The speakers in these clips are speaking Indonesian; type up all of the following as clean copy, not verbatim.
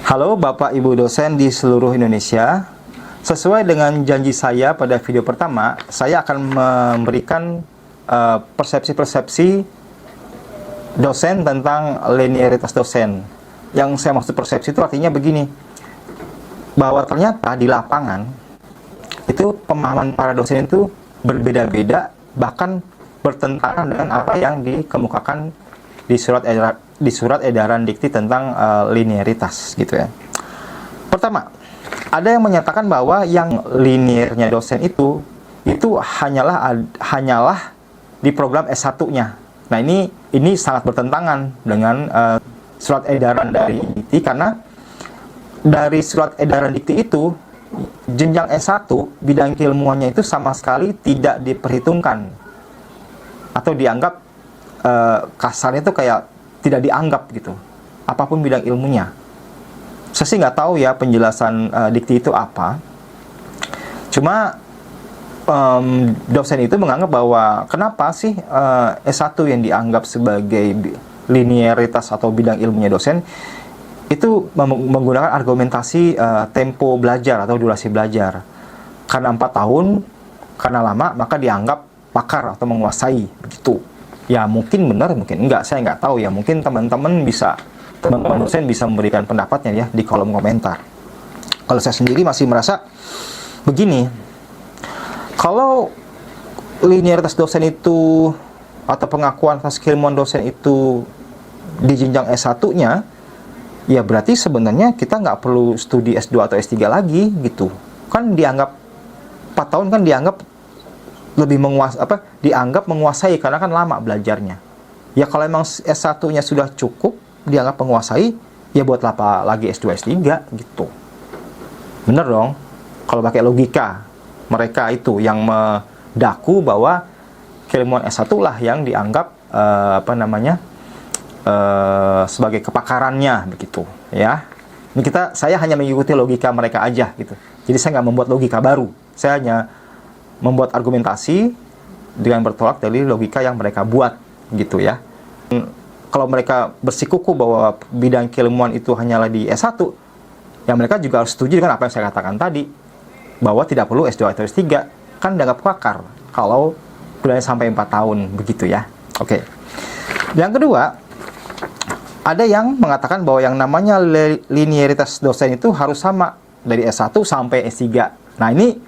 Halo Bapak Ibu dosen di seluruh Indonesia. Sesuai dengan janji saya pada video pertama, saya akan memberikan persepsi-persepsi dosen tentang linearitas dosen. Yang saya maksud persepsi itu artinya begini, bahwa ternyata di lapangan itu pemahaman para dosen itu berbeda-beda, bahkan bertentangan dengan apa yang dikemukakan di surat edaran dikti tentang linearitas gitu ya. Pertama, ada yang menyatakan bahwa yang linearnya dosen itu hanyalah di program S1-nya. Nah, ini sangat bertentangan dengan surat edaran dari dikti, karena dari surat edaran dikti itu jenjang S1 bidang keilmuannya itu sama sekali tidak diperhitungkan atau dianggap kasarnya itu kayak tidak dianggap gitu, apapun bidang ilmunya. Saya sih nggak tahu ya penjelasan dikti itu apa. Cuma dosen itu menganggap bahwa kenapa sih S1 yang dianggap sebagai linearitas atau bidang ilmunya dosen itu menggunakan argumentasi tempo belajar atau durasi belajar. Karena 4 tahun, karena lama, maka dianggap pakar atau menguasai begitu. Ya mungkin benar, mungkin enggak, saya nggak tahu ya. Mungkin teman-teman dosen bisa memberikan pendapatnya ya di kolom komentar. Kalau saya sendiri masih merasa begini, kalau linearitas dosen itu atau pengakuan atas keilmuan dosen itu di jenjang S1-nya, ya berarti sebenarnya kita nggak perlu studi S2 atau S3 lagi gitu. Kan dianggap 4 tahun kan dianggap lebih dianggap menguasai karena kan lama belajarnya. Ya kalau emang S1-nya sudah cukup dianggap menguasai, ya buat apa lagi S2 S3 gitu. Bener dong. Kalau pakai logika mereka itu yang mendaku bahwa keilmuan S1 lah yang dianggap sebagai kepakarannya begitu ya. Ini saya hanya mengikuti logika mereka aja gitu. Jadi saya nggak membuat logika baru. Saya hanya membuat argumentasi dengan bertolak dari logika yang mereka buat gitu ya. Kalau mereka bersikukuh bahwa bidang keilmuan itu hanyalah di S1, ya mereka juga harus setuju dengan apa yang saya katakan tadi, bahwa tidak perlu S2 atau S3, kan dianggap pakar kalau kuliahnya sampai 4 tahun begitu ya. Oke. Yang kedua, ada yang mengatakan bahwa yang namanya linearitas dosen itu harus sama dari S1 sampai S3. Nah, ini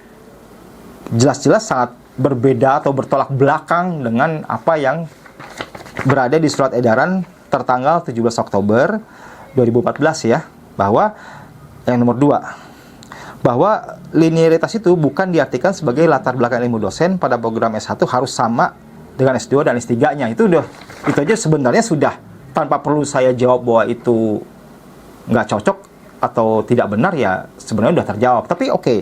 jelas-jelas sangat berbeda atau bertolak belakang dengan apa yang berada di surat edaran tertanggal 17 Oktober 2014 ya, bahwa yang nomor 2, bahwa linearitas itu bukan diartikan sebagai latar belakang ilmu dosen pada program S1 harus sama dengan S2 dan S3-nya. Itu aja sebenarnya sudah, tanpa perlu saya jawab bahwa itu nggak cocok atau tidak benar, ya sebenarnya udah terjawab. Tapi oke.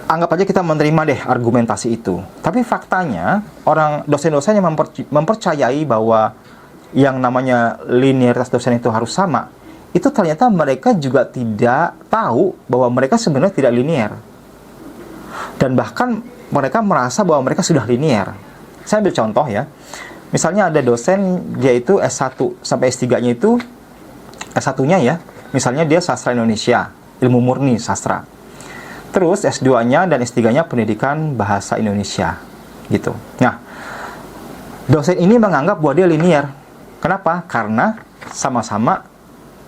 Anggap aja kita menerima deh argumentasi itu. Tapi faktanya, orang dosen-dosen yang mempercayai bahwa yang namanya linearitas dosen itu harus sama, itu ternyata mereka juga tidak tahu bahwa mereka sebenarnya tidak linear. Dan bahkan mereka merasa bahwa mereka sudah linear. Saya ambil contoh ya. Misalnya ada dosen, dia itu S1 sampai S3-nya itu, S1-nya ya, misalnya dia sastra Indonesia, ilmu murni sastra. Terus S2-nya dan S3-nya pendidikan bahasa Indonesia gitu. Nah, dosen ini menganggap bahwa dia linear. Kenapa? Karena sama-sama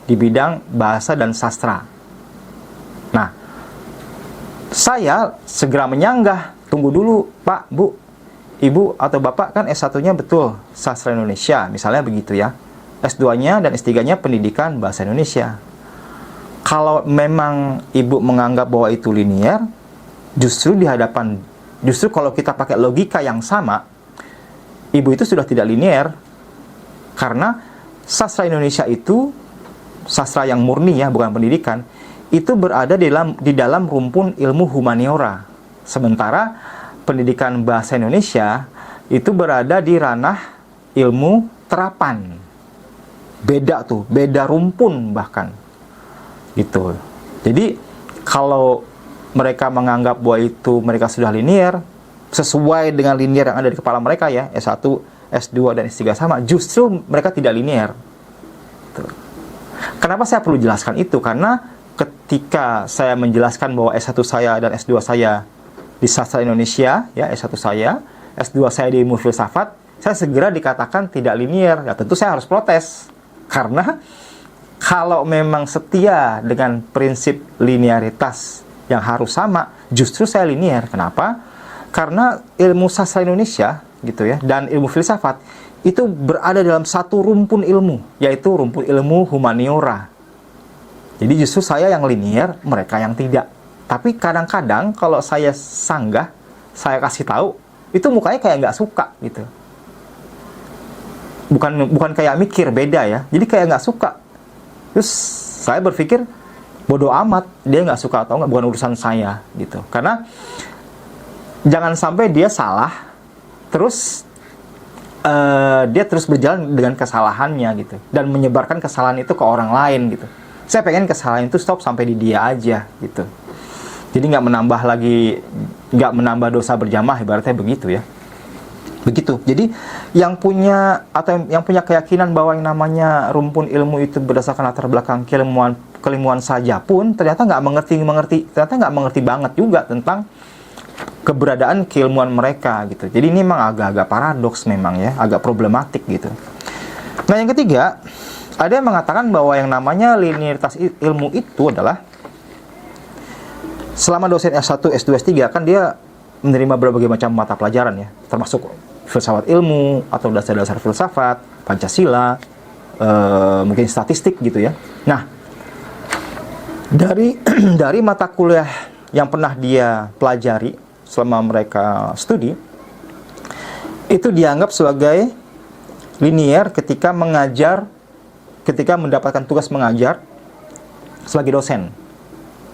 di bidang bahasa dan sastra. Nah, saya segera menyanggah, tunggu dulu Pak, Bu, Ibu atau Bapak, kan S1-nya betul sastra Indonesia, misalnya begitu ya. S2-nya dan S3-nya pendidikan bahasa Indonesia. Kalau memang Ibu menganggap bahwa itu linear, justru kalau kita pakai logika yang sama, Ibu itu sudah tidak linear. Karena sastra Indonesia itu, sastra yang murni ya, bukan pendidikan, itu berada di dalam rumpun ilmu humaniora. Sementara pendidikan bahasa Indonesia itu berada di ranah ilmu terapan. Beda tuh, beda rumpun bahkan. Gitu. Jadi kalau mereka menganggap bahwa itu mereka sudah linear, sesuai dengan linear yang ada di kepala mereka ya, S1, S2, dan S3 sama, justru mereka tidak linear. gitu. Kenapa saya perlu jelaskan itu? Karena ketika saya menjelaskan bahwa S1 saya dan S2 saya di sastra Indonesia, ya S1 saya, S2 saya di ilmu filsafat, saya segera dikatakan tidak linier. Ya tentu saya harus protes. Karena kalau memang setia dengan prinsip linearitas yang harus sama, justru saya linier. Kenapa? Karena ilmu sastra Indonesia gitu ya dan ilmu filsafat itu berada dalam satu rumpun ilmu, yaitu rumpun ilmu humaniora. Jadi justru saya yang linier, mereka yang tidak. Tapi kadang-kadang kalau saya sanggah, saya kasih tahu, itu mukanya kayak nggak suka gitu. Bukan kayak mikir, beda ya. Jadi kayak nggak suka. Terus saya berpikir bodoh amat, dia nggak suka atau nggak, bukan urusan saya gitu. Karena jangan sampai dia salah, terus dia terus berjalan dengan kesalahannya gitu, dan menyebarkan kesalahan itu ke orang lain gitu. Saya pengen kesalahan itu stop sampai di dia aja gitu. Jadi nggak menambah dosa berjamaah, ibaratnya begitu ya. Begitu. Jadi yang punya keyakinan bahwa yang namanya rumpun ilmu itu berdasarkan latar belakang keilmuan saja pun ternyata nggak mengerti banget juga tentang keberadaan keilmuan mereka gitu. Jadi ini memang agak-agak paradoks memang ya, agak problematik gitu. Nah yang ketiga, ada yang mengatakan bahwa yang namanya linearitas ilmu itu adalah selama dosen S1, S2, S3 kan dia menerima berbagai macam mata pelajaran ya, termasuk filsafat ilmu atau dasar-dasar filsafat, Pancasila, mungkin statistik gitu ya. Nah, dari mata kuliah yang pernah dia pelajari selama mereka studi, itu dianggap sebagai linier ketika mendapatkan tugas mengajar sebagai dosen.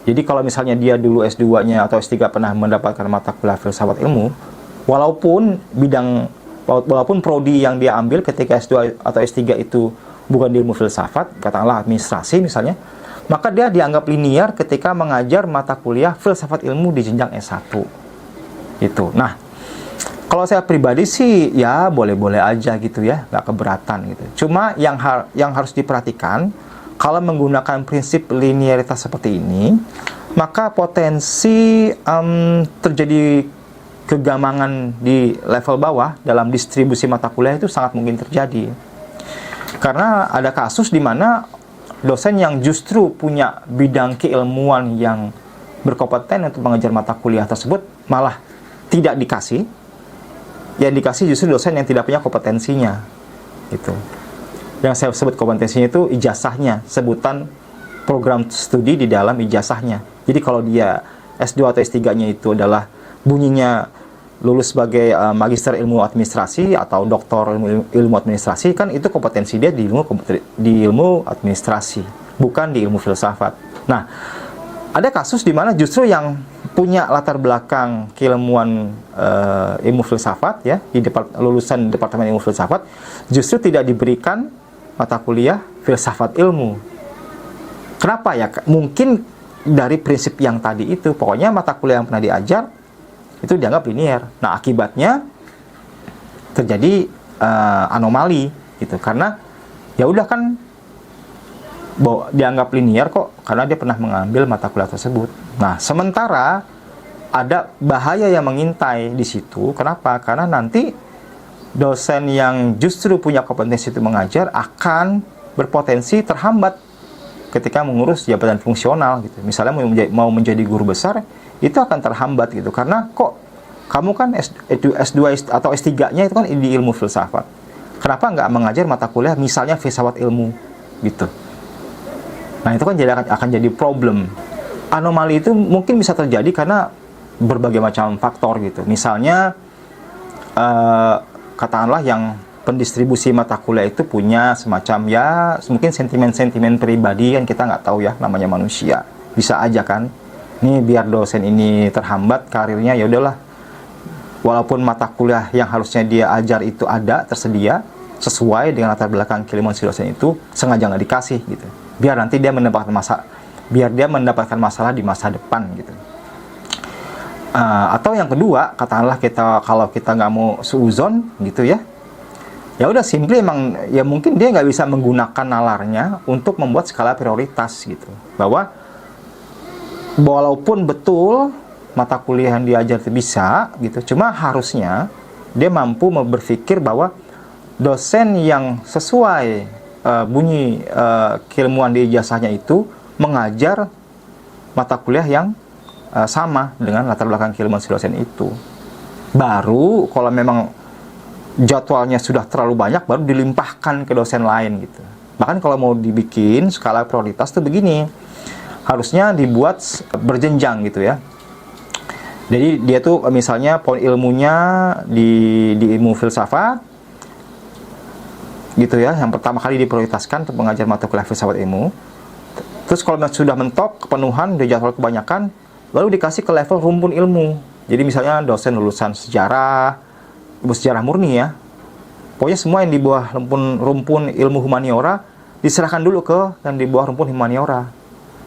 Jadi kalau misalnya dia dulu S2-nya atau S3 pernah mendapatkan mata kuliah filsafat ilmu, walaupun prodi yang dia ambil ketika S2 atau S3 itu bukan di ilmu filsafat, katakanlah administrasi misalnya, maka dia dianggap linier ketika mengajar mata kuliah filsafat ilmu di jenjang S1. Itu. Nah, kalau saya pribadi sih ya boleh-boleh aja gitu ya, nggak keberatan gitu. Cuma yang harus diperhatikan, kalau menggunakan prinsip linearitas seperti ini, maka potensi terjadi kegamangan di level bawah dalam distribusi mata kuliah itu sangat mungkin terjadi. Karena ada kasus di mana dosen yang justru punya bidang keilmuan yang berkompeten untuk mengajar mata kuliah tersebut malah tidak dikasih. Yang dikasih justru dosen yang tidak punya kompetensinya gitu. Yang saya sebut kompetensinya itu ijazahnya, sebutan program studi di dalam ijazahnya. Jadi kalau dia S2 atau S3-nya itu adalah bunyinya lulus sebagai magister ilmu administrasi atau doktor ilmu administrasi, kan itu kompetensi dia di ilmu administrasi, bukan di ilmu filsafat. Nah, ada kasus di mana justru yang punya latar belakang keilmuan ilmu filsafat ya, lulusan departemen ilmu filsafat, justru tidak diberikan mata kuliah filsafat ilmu. Kenapa ya? Mungkin dari prinsip yang tadi itu, pokoknya mata kuliah yang pernah diajar itu dianggap linier. Nah, akibatnya terjadi anomali gitu, karena ya udah kan dianggap linier kok karena dia pernah mengambil mata kuliah tersebut. Nah, sementara ada bahaya yang mengintai di situ. Kenapa? Karena nanti dosen yang justru punya kompetensi itu mengajar akan berpotensi terhambat ketika mengurus jabatan fungsional gitu. Misalnya mau menjadi guru besar, itu akan terhambat gitu. Karena kok kamu kan S2 atau S3-nya itu kan di ilmu filsafat. Kenapa nggak mengajar mata kuliah misalnya filsafat ilmu gitu. Nah, itu kan akan jadi problem. Anomali itu mungkin bisa terjadi karena berbagai macam faktor gitu. Misalnya katakanlah yang pendistribusi mata kuliah itu punya semacam ya mungkin sentimen-sentimen pribadi, kan kita nggak tahu ya, namanya manusia. Bisa aja kan, nih biar dosen ini terhambat karirnya, ya udahlah, walaupun mata kuliah yang harusnya dia ajar itu tersedia sesuai dengan latar belakang keilmuan si dosen itu, sengaja nggak dikasih gitu, biar nanti dia mendapatkan masalah di masa depan gitu. Atau yang kedua, katakanlah kalau kita nggak mau suuzon gitu ya, Ya udah, simply emang ya mungkin dia nggak bisa menggunakan nalarnya untuk membuat skala prioritas gitu. Bahwa walaupun betul mata kuliah yang diajar itu bisa gitu, cuma harusnya dia mampu berpikir bahwa dosen yang sesuai bunyi keilmuan di ijazahnya itu mengajar mata kuliah yang sama dengan latar belakang keilmuan si dosen itu. Baru kalau memang jadwalnya sudah terlalu banyak, baru dilimpahkan ke dosen lain gitu. Bahkan kalau mau dibikin skala prioritas tuh begini, harusnya dibuat berjenjang gitu ya. Jadi dia tuh misalnya poin ilmunya di ilmu filsafat gitu ya, yang pertama kali diprioritaskan untuk mengajar mata kuliah filsafat ilmu. Terus kalau sudah mentok kepenuhan di jadwal kebanyakan, lalu dikasih ke level rumpun ilmu. Jadi misalnya dosen lulusan sejarah, sejarah murni ya, pokoknya semua yang di bawah rumpun ilmu humaniora diserahkan dulu ke yang di bawah rumpun humaniora.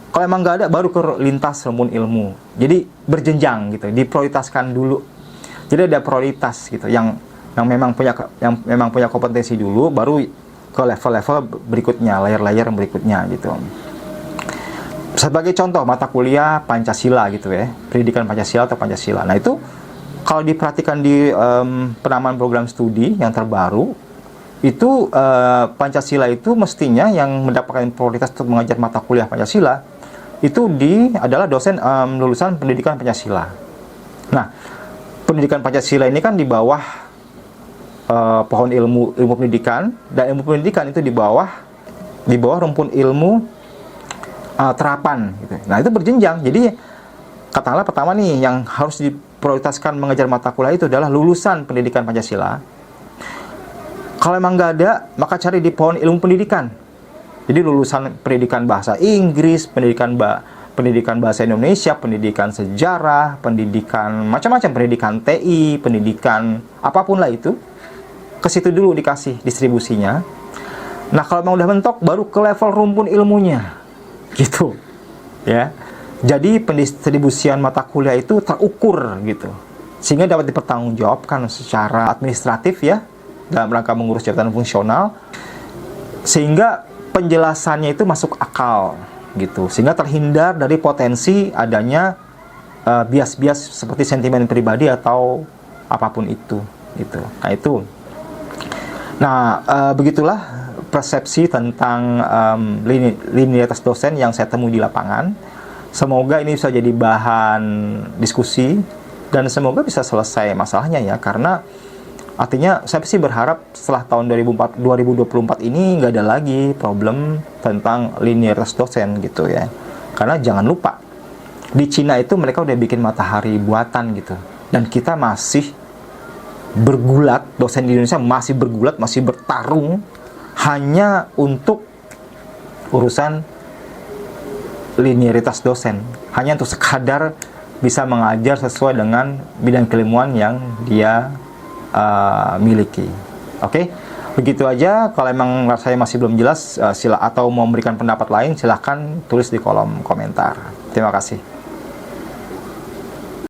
Kalau emang nggak ada, baru ke lintas rumpun ilmu. Jadi berjenjang gitu, diprioritaskan dulu. Jadi ada prioritas gitu, yang memang punya kompetensi dulu, baru ke level-level berikutnya, layer-layer berikutnya gitu. Sebagai contoh mata kuliah Pancasila gitu ya, pendidikan Pancasila atau Pancasila. Nah itu kalau diperhatikan di penamaan program studi yang terbaru, itu Pancasila itu mestinya yang mendapatkan prioritas untuk mengajar mata kuliah Pancasila itu adalah dosen lulusan pendidikan Pancasila. Nah, pendidikan Pancasila ini kan di bawah pohon ilmu pendidikan, dan ilmu pendidikan itu di bawah rumpun ilmu terapan gitu. Nah, itu berjenjang. Jadi katakanlah pertama nih yang harus diprioritaskan mengajar mata kuliah itu adalah lulusan pendidikan Pancasila. Kalau emang nggak ada, maka cari di pohon ilmu pendidikan. Jadi lulusan pendidikan bahasa Inggris, pendidikan bahasa Indonesia, pendidikan sejarah, pendidikan macam-macam, pendidikan TI, pendidikan apapun lah itu, ke situ dulu dikasih distribusinya. Nah kalau emang udah mentok, baru ke level rumpun ilmunya, gitu, ya. Jadi pendistribusian mata kuliah itu terukur gitu, sehingga dapat dipertanggungjawabkan secara administratif ya, dalam rangka mengurus jabatan fungsional, sehingga penjelasannya itu masuk akal gitu, sehingga terhindar dari potensi adanya bias-bias seperti sentimen pribadi atau apapun itu gitu. Nah itu, begitulah persepsi tentang linearitas dosen yang saya temui di lapangan. Semoga ini bisa jadi bahan diskusi dan semoga bisa selesai masalahnya ya, karena artinya saya sih berharap setelah tahun 2024 ini nggak ada lagi problem tentang linearitas dosen gitu ya. Karena jangan lupa, di Cina itu mereka udah bikin matahari buatan gitu, dan kita masih bergulat, dosen di Indonesia masih bergulat, masih bertarung hanya untuk urusan linearitas dosen, hanya untuk sekadar bisa mengajar sesuai dengan bidang keilmuan yang dia miliki. Oke, begitu aja. Kalau emang rasanya masih belum jelas, atau mau memberikan pendapat lain, silahkan tulis di kolom komentar. Terima kasih.